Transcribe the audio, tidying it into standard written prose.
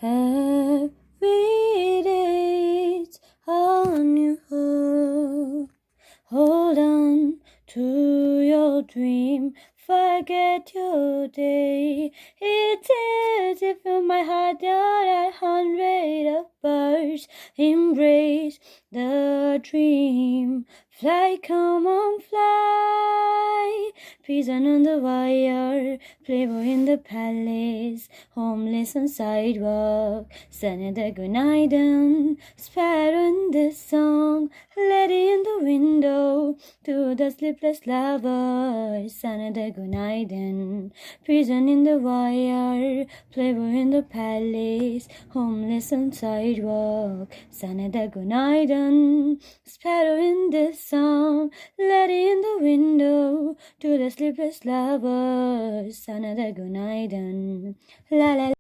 Every day it's a new hope. Hold on to your dream, forget your day. It's easy for my heart that 100 of birds embrace the dream. Fly, come on, fly. Prison on the wire, playboy in the palace, homeless on sidewalk, Senator Günaydın, sparrow in the song, lady in the window, to the sleepless lovers, Senator Günaydın. Prison in the wire, playboy in the palace, homeless on sidewalk, Senator Günaydın. Sparrow in the song, lady in the window, to the sleepless lovers, Senator Günaydın. La la.